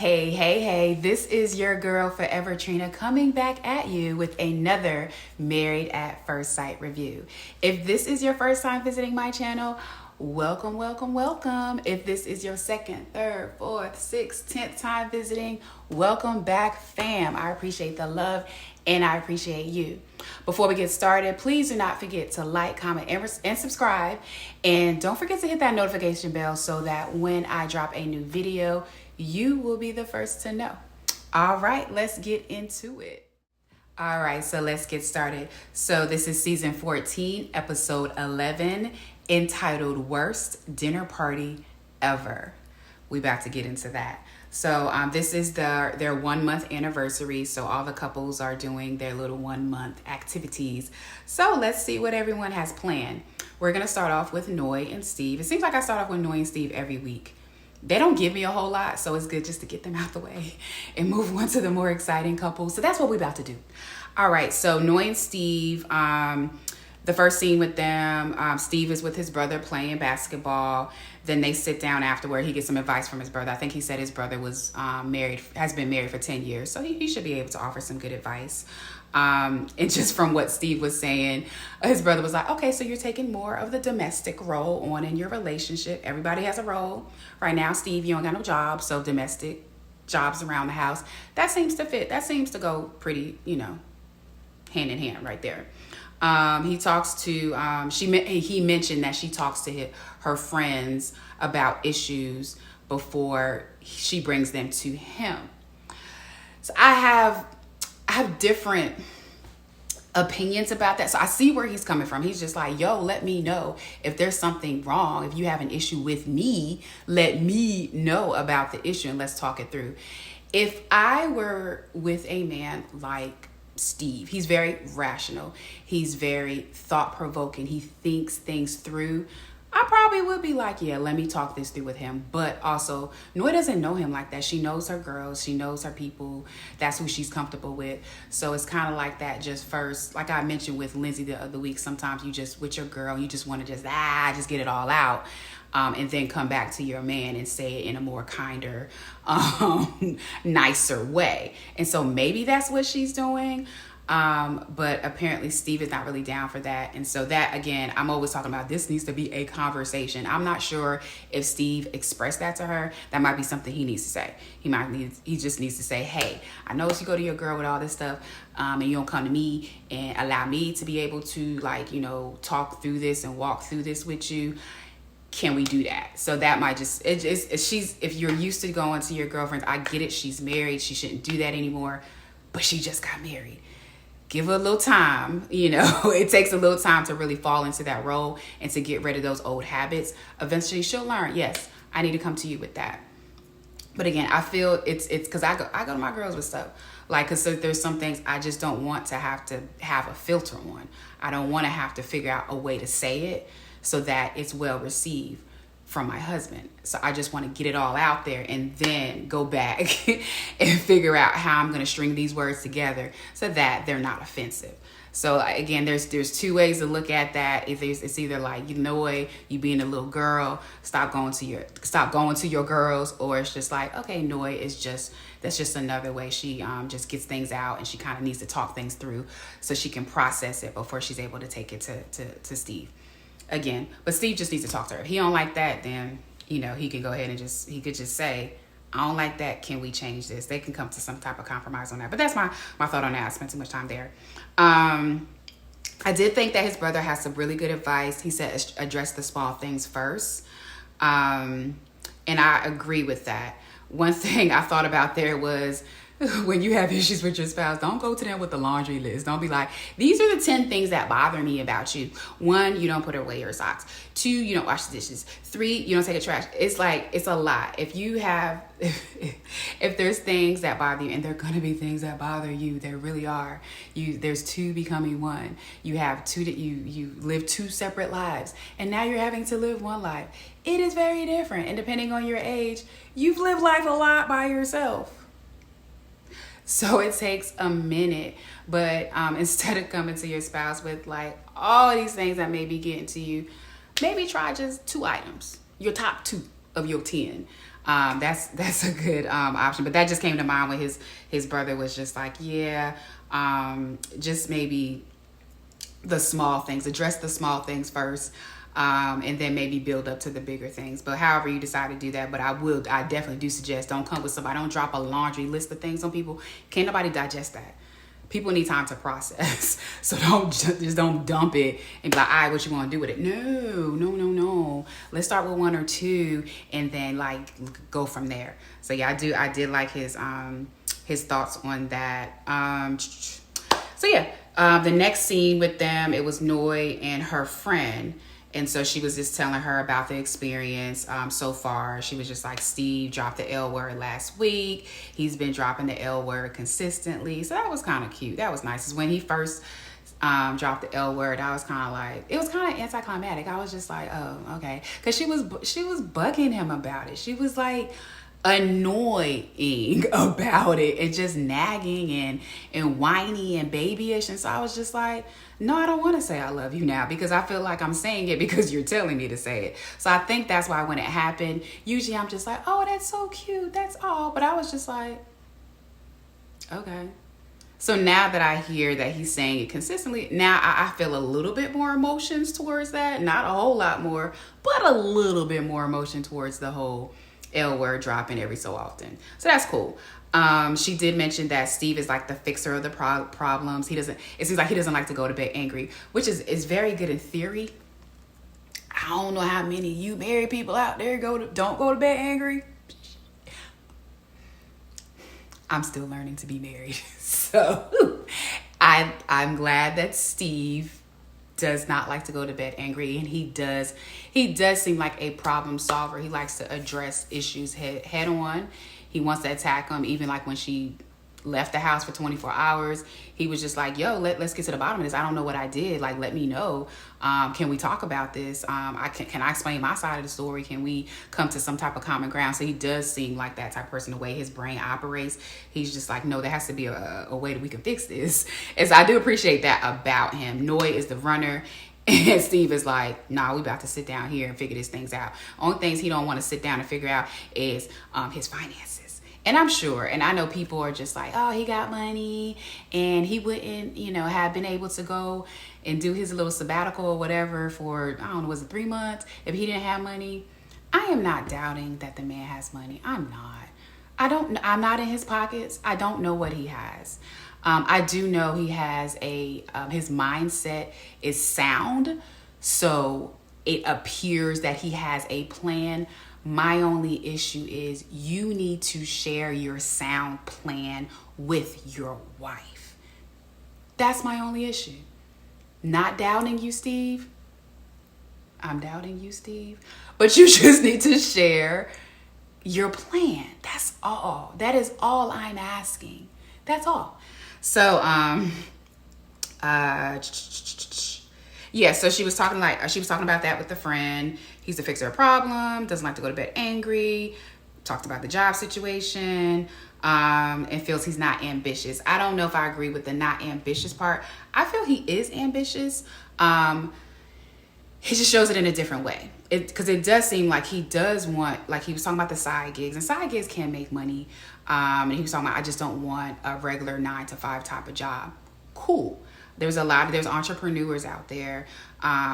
Hey, this is your girl Forever Trina coming back at you with another Married at First Sight review. If this is your first time visiting my channel, welcome. If this is your second, third, fourth, sixth, 10th time visiting, welcome back, fam. I appreciate the love and I appreciate you. Before we get started, please do not forget to like, comment, and subscribe. And don't forget to hit that notification bell so that when I drop a new video, you will be the first to know. All right, let's get into it. All right, so let's get started. So this is season 14, episode 11, entitled Worst Dinner Party Ever. We about to get into that. So this is their 1 month anniversary. So all the couples are doing their little 1 month activities. So let's see what everyone has planned. We're going to start off with Noy and Steve. It seems like I start off with Noy and Steve every week. They don't give me a whole lot, so it's good just to get them out the way and move on to the more exciting couples. So that's what we're about to do. All right, so Noy and Steve, the first scene with them, Steve is with his brother playing basketball. Then they sit down afterward. He gets some advice from his brother. I think he said his brother was has been married for 10 years, so he should be able to offer some good advice. And just from what Steve was saying, his brother was like, okay, so you're taking more of the domestic role on in your relationship. Everybody has a role. Right now, Steve, you don't got no job, so domestic jobs around the house. That seems to fit. That seems to go pretty, hand in hand right there. He talks to, he mentioned that she talks to her friends about issues before she brings them to him. So I have different opinions about that. So I see where he's coming from. He's just like, yo, let me know if there's something wrong. If you have an issue with me, let me know about the issue and let's talk it through. If I were with a man like Steve, he's very rational. He's very thought-provoking. He thinks things through. I probably would be like, yeah, let me talk this through with him. But also, Noy doesn't know him like that. She knows her girls. She knows her people. That's who she's comfortable with. So it's kind of like that just first. Like I mentioned with Lindsay the other week, sometimes you just, with your girl, you just want to just get it all out. And then come back to your man and say it in a more kinder, nicer way. And so maybe that's what she's doing. But apparently Steve is not really down for that. And so that, again, I'm always talking about this needs to be a conversation. I'm not sure if Steve expressed that to her. That might be something he needs to say. He just needs to say, hey, I know you go to your girl with all this stuff, and you don't come to me and allow me to be able to talk through this and walk through this with you. Can we do that? So that might just, if you're used to going to your girlfriend, I get it. She's married. She shouldn't do that anymore, but she just got married. Give her a little time, it takes a little time to really fall into that role and to get rid of those old habits. Eventually she'll learn, yes, I need to come to you with that. But again, I feel it's because I go to my girls with stuff. Because there's some things I just don't want to have a filter on. I don't want to have to figure out a way to say it so that it's well received from my husband. So I just want to get it all out there and then go back and figure out how I'm going to string these words together so that they're not offensive. So again, there's two ways to look at that. It's either like, you being a little girl, stop going to your girls, or it's just like, okay, Noy is that's just another way she just gets things out, and she kind of needs to talk things through so she can process it before she's able to take it to Steve. Again, but Steve just needs to talk to her. If he don't like that, then, he can go ahead and he could just say, I don't like that. Can we change this? They can come to some type of compromise on that. But that's my thought on that. I spent too much time there. I did think that his brother has some really good advice. He said, address the small things first. And I agree with that. One thing I thought about there was, when you have issues with your spouse, don't go to them with the laundry list. Don't be like, these are the 10 things that bother me about you. 1, you don't put away your socks. 2, you don't wash the dishes. 3, you don't take a trash. It's a lot. If there's things that bother you, and there are going to be things that bother you, there really are. There's 2 becoming 1. You have 2 that you live 2 separate lives, and now you're having to live 1 life. It is very different. And depending on your age, you've lived life a lot by yourself. So it takes a minute, but instead of coming to your spouse with all these things that may be getting to you, maybe try just 2 items, your top 2 of your 10. That's a good option. But that just came to mind when his brother was just like, yeah, just maybe the small things, address the small things first, and then maybe build up to the bigger things. But however you decide to do that, but I definitely do suggest, don't come with somebody, don't drop a laundry list of things on people. Can't nobody digest that. People need time to process. So don't dump it and be like, all right, what you want to do with it? No. Let's start with one or two and then like go from there. So yeah, I did like his thoughts on that. So yeah, the next scene with them, it was Noy and her friend. And so she was just telling her about the experience so far. She was just like, Steve dropped the L word last week. He's been dropping the L word consistently. So that was kind of cute. That was nice. 'Cause when he first dropped the L word, I was kind of like, it was kind of anticlimactic. I was just like, oh, okay. Because she was bugging him about it. She was like annoying about it and just nagging and whiny and babyish. And so I was just like, no, I don't want to say I love you now because I feel like I'm saying it because you're telling me to say it. So I think that's why when it happened, usually I'm just like, oh, that's so cute, that's all. But I was just like, okay. So now that I hear that he's saying it consistently, now I feel a little bit more emotions towards that. Not a whole lot more, but a little bit more emotion towards the whole L word dropping every so often. So that's cool. She did mention that Steve is like the fixer of the problems. It seems like he doesn't like to go to bed angry, which is very good in theory. I don't know how many of you married people out there don't go to bed angry. I'm still learning to be married. So I'm glad that Steve does not like to go to bed angry, and he does seem like a problem solver. He likes to address issues head on. He wants to attack them. Even like when she left the house for 24 hours, he was just like, yo, let's get to the bottom of this. I don't know what I did. Like, let me know. Can we talk about this? Can I explain my side of the story? Can we come to some type of common ground? So he does seem like that type of person, the way his brain operates. He's just like, no, there has to be a way that we can fix this. And so I do appreciate that about him. Noy is the runner. And Steve is like, nah, we about to sit down here and figure these things out. Only things he don't want to sit down and figure out is his finances. And I'm sure, and I know people are just like, oh, he got money and he wouldn't, have been able to go and do his little sabbatical or whatever for, I don't know, was it 3 months if he didn't have money? I am not doubting that the man has money. I'm not in his pockets. I don't know what he has. I do know he has his mindset is sound. So it appears that he has a plan. My only issue is you need to share your sound plan with your wife. That's my only issue. Not doubting you, Steve. I'm doubting you, Steve. But you just need to share your plan. That's all. That is all I'm asking. That's all. So, yeah, so she was talking about that with the friend. He's a fixer of problem, doesn't like to go to bed angry, talked about the job situation, and feels he's not ambitious. I don't know if I agree with the not ambitious part. I feel he is ambitious. He just shows it in a different way. Because it does seem like he does want, like he was talking about the side gigs, and side gigs can make money. And he was talking about, I just don't want a regular 9-to-5 type of job. Cool. There's entrepreneurs out there.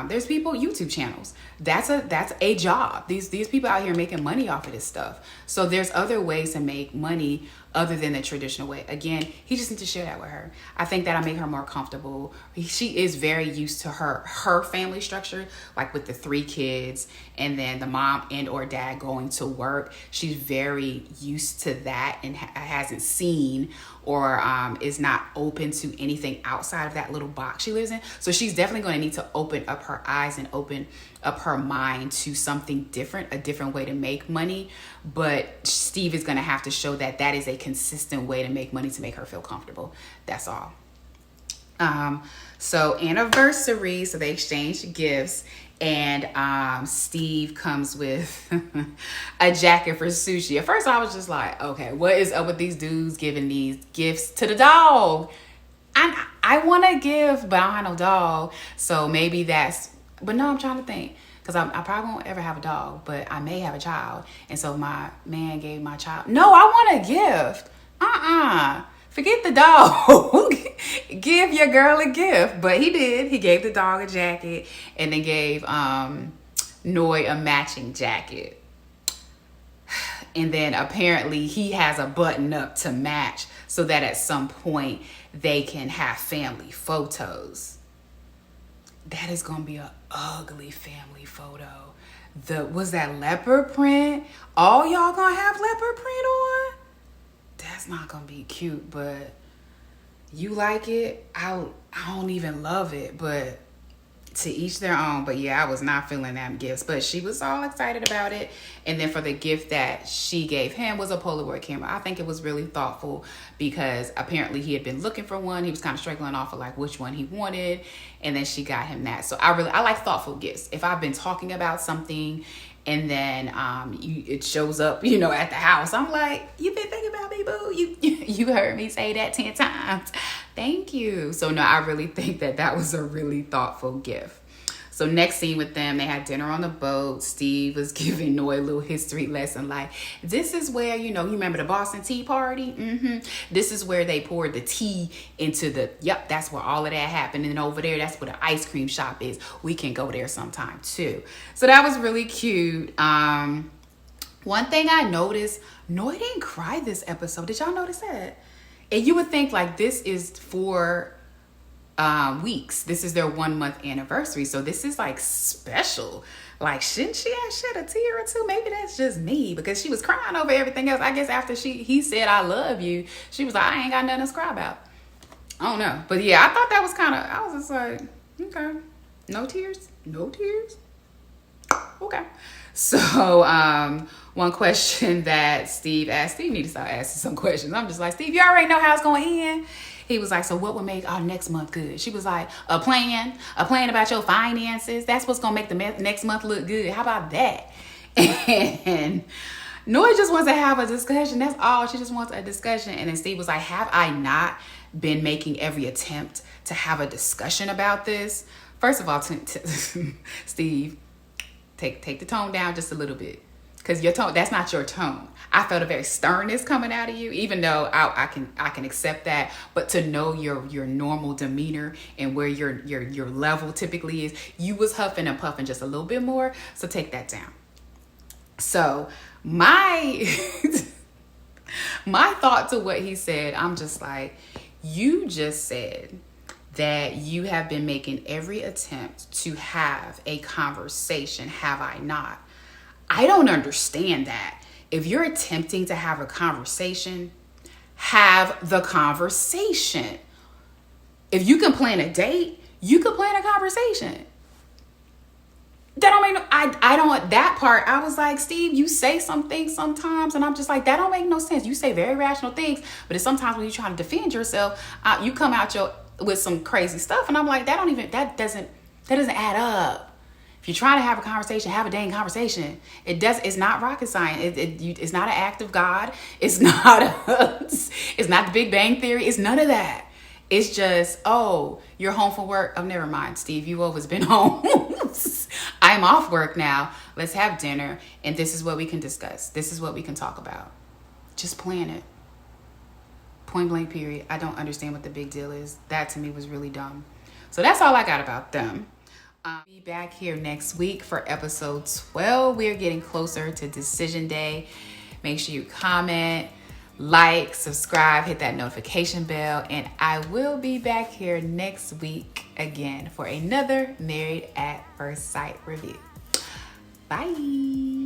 There's people, YouTube channels. That's a job. These people out here making money off of this stuff. So there's other ways to make money other than the traditional way. Again, he just needs to share that with her. I think that'll make her more comfortable. She is very used to her family structure, like with the 3 kids and then the mom and or dad going to work. She's very used to that and hasn't seen or is not open to anything outside of that little box she lives in. So she's definitely going to need to open up her eyes and open up her mind to something different, a different way to make money. But Steve is going to have to show that that is a consistent way to make money to make her feel comfortable. That's all. So anniversary, so they exchanged gifts, and Steve comes with a jacket for sushi. At first I was just like, okay, what is up with these dudes giving these gifts to the dog? I want to give, but I don't have no dog. So maybe but no, I'm trying to think. because I probably won't ever have a dog, but I may have a child. And so my man gave my child, no, I want a gift. Forget the dog. Give your girl a gift. But he did. He gave the dog a jacket and then gave Noy a matching jacket. And then apparently he has a button up to match so that at some point they can have family photos. That is going to be an ugly family photo. Was that leopard print? All y'all going to have leopard print on? That's not going to be cute, but you like it. I don't even love it, but to each their own. But yeah, I was not feeling that gifts, but she was all excited about it. And then for the gift that she gave him was a Polaroid camera. I think it was really thoughtful because apparently he had been looking for one. He was kind of struggling off of like which one he wanted, and then she got him that. So I like thoughtful gifts. If I've been talking about something and then it shows up, at the house, I'm like, you been thinking about me, boo? You heard me say that 10 times. Thank you. So no, I really think that was a really thoughtful gift. So next scene with them, they had dinner on the boat. Steve was giving Noy a little history lesson. Like, this is where, you remember the Boston Tea Party? This is where they poured the tea into that's where all of that happened. And over there, that's where the ice cream shop is. We can go there sometime too. So that was really cute. One thing I noticed, Noy didn't cry this episode. Did y'all notice that? And you would think like this is for weeks. This is their 1 month anniversary. So this is like special. Like, shouldn't she have shed a tear or two? Maybe that's just me because she was crying over everything else. I guess after he said, I love you, she was like, I ain't got nothing else to cry about. I don't know. But yeah, I thought that was I was just like, okay. No tears? No tears? Okay. So, one question that Steve asked, Steve need to start asking some questions. I'm just like, Steve, you already know how it's going to end. He was like, so what would make our next month good? She was like, a plan about your finances. That's what's going to make the next month look good. How about that? And Noy just wants to have a discussion. That's all. She just wants a discussion. And then Steve was like, have I not been making every attempt to have a discussion about this? First of all, Steve, take the tone down just a little bit. Because your tone, that's not your tone. I felt a very sternness coming out of you, even though I can accept that. But to know your normal demeanor and where your level typically is, you was huffing and puffing just a little bit more. So take that down. So my thought to what he said, I'm just like, you just said that you have been making every attempt to have a conversation, have I not? I don't understand that. If you're attempting to have a conversation, have the conversation. If you can plan a date, you can plan a conversation. That don't make no, I don't, that part, I was like, Steve, you say some things sometimes, and I'm just like, that don't make no sense. You say very rational things, but it's sometimes when you're trying to defend yourself, you come out with some crazy stuff, and I'm like, that doesn't add up. If you're trying to have a conversation, have a dang conversation. It's not rocket science. It's not an act of God. It's not the Big Bang Theory. It's none of that. It's just, oh, you're home from work. Oh, never mind, Steve. You've always been home. I'm off work now. Let's have dinner. And this is what we can discuss. This is what we can talk about. Just plan it. Point blank, period. I don't understand what the big deal is. That to me was really dumb. So that's all I got about them. Be back here next week for episode 12. We're getting closer to decision day. Make sure you comment, like, subscribe, hit that notification bell, and I will be back here next week again for another Married at First Sight review. Bye.